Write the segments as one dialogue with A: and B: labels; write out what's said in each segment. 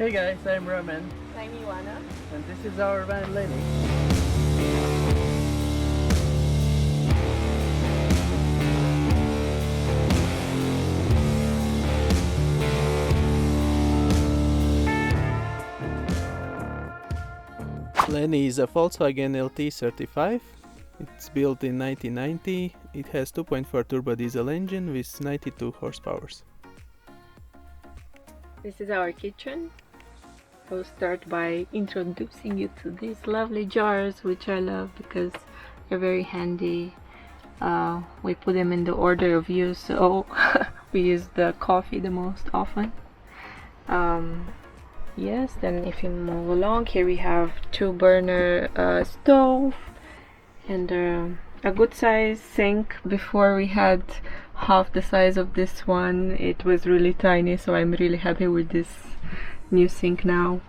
A: Hey guys, I'm Roman.
B: I'm Ioana.
A: And this is our van Leni. Leni is a Volkswagen LT35. It's built in 1990. It has 2.4 turbo diesel engine with 92 horsepower.
B: This is our kitchen. I'll start by introducing you to these lovely jars, which I love because they're very handy. We put them in the order of use, so we use the coffee the most often. Yes, then if you move along, here we have 2-burner stove and a good size sink. Before we had half the size of this one. It was really tiny, so I'm really happy with this new sink now.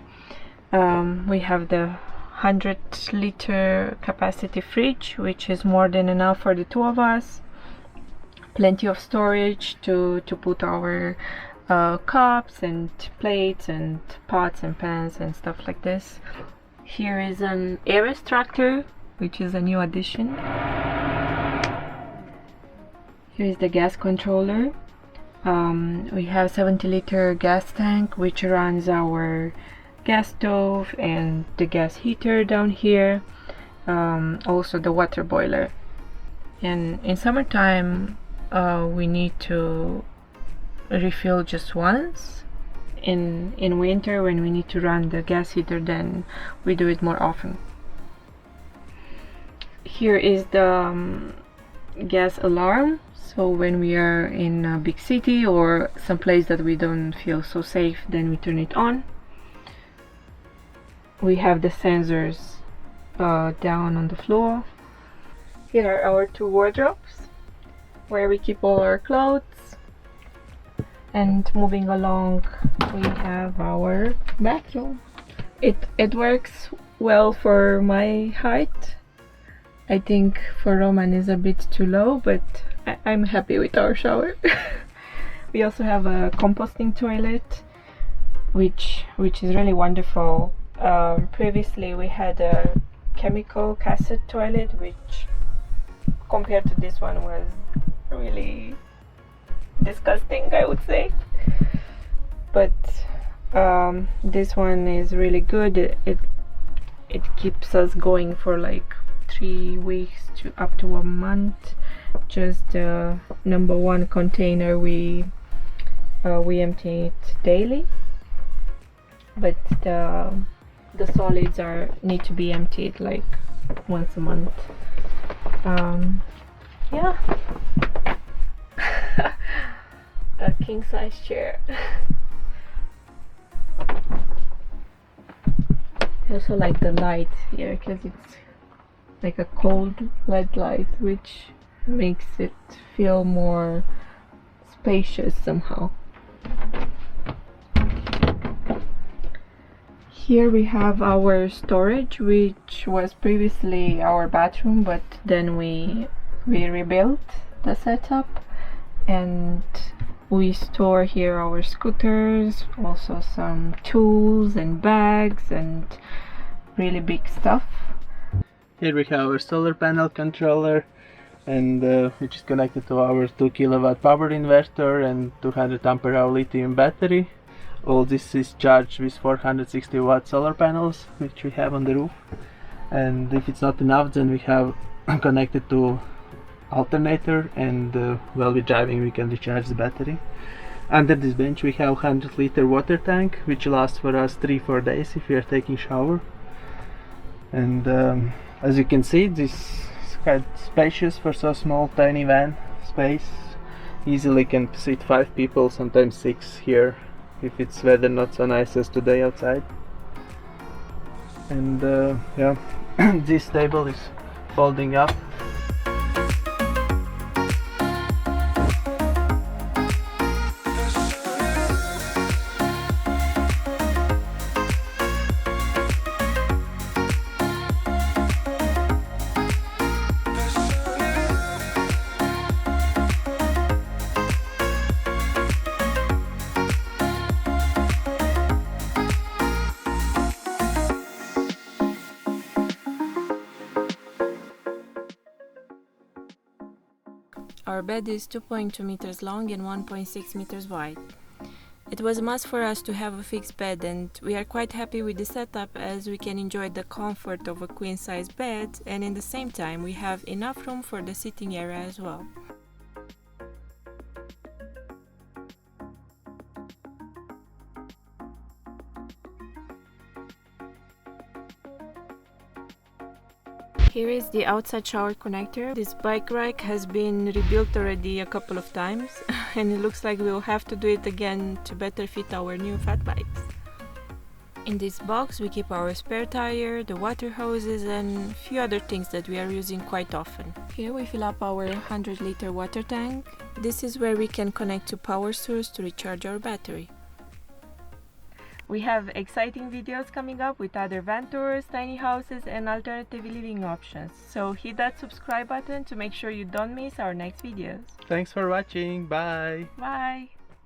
B: We have the 100-liter capacity fridge, which is more than enough for the two of us. Plenty of storage to put our cups and plates and pots and pans and stuff like this. Here is an air extractor, which is a new addition. Here is the gas controller. We have 70-liter gas tank, which runs our gas stove and the gas heater down here. Also the water boiler. And in summertime, we need to refill just once. In winter, when we need to run the gas heater, then we do it more often. Here is the gas alarm. So when we are in a big city or some place that we don't feel so safe, then we turn it on. We have the sensors down on the floor. Here are our two wardrobes where we keep all our clothes. And moving along, we have our bathroom. It works well for my height. I think for Roman is a bit too low, but I'm happy with our shower. We also have a composting toilet, which is really wonderful. Previously we had a chemical cassette toilet, which compared to this one was really disgusting, I would say. But this one is really good. It keeps us going for like 3 weeks to up to a month. Just the number one container we empty it daily, but the solids need to be emptied like once a month. Yeah. A king size chair. I also like the light here because it's like a cold LED light, which makes it feel more spacious somehow. Here we have our storage, which was previously our bathroom, but then we rebuilt the setup, and we store here our scooters, also some tools and bags and really big stuff.
A: Here we have our solar panel controller, and which is connected to our 2 kilowatt power inverter and 200 ampere hour lithium battery. All this is charged with 460 watt solar panels, which we have on the roof. And if it's not enough, then we have connected to alternator, and while we're driving we can recharge the battery. Under this bench we have 100-liter water tank, which lasts for us 3-4 days if we are taking shower. And as you can see, this is quite spacious for so small tiny van space. Easily can sit 5 people, sometimes 6 here if it's weather not so nice as today outside. And yeah, this table is folding up.
B: Our bed is 2.2 meters long and 1.6 meters wide. It was a must for us to have a fixed bed, and we are quite happy with the setup as we can enjoy the comfort of a queen-size bed, and in the same time we have enough room for the sitting area as well. Here is the outside shower connector. This bike rack has been rebuilt already a couple of times and it looks like we'll have to do it again to better fit our new fat bikes. In this box we keep our spare tire, the water hoses and a few other things that we are using quite often. Here we fill up our 100-liter water tank. This is where we can connect to power source to recharge our battery. We have exciting videos coming up with other van tours, tiny houses and alternative living options. So hit that subscribe button to make sure you don't miss our next videos.
A: Thanks for watching. Bye.
B: Bye!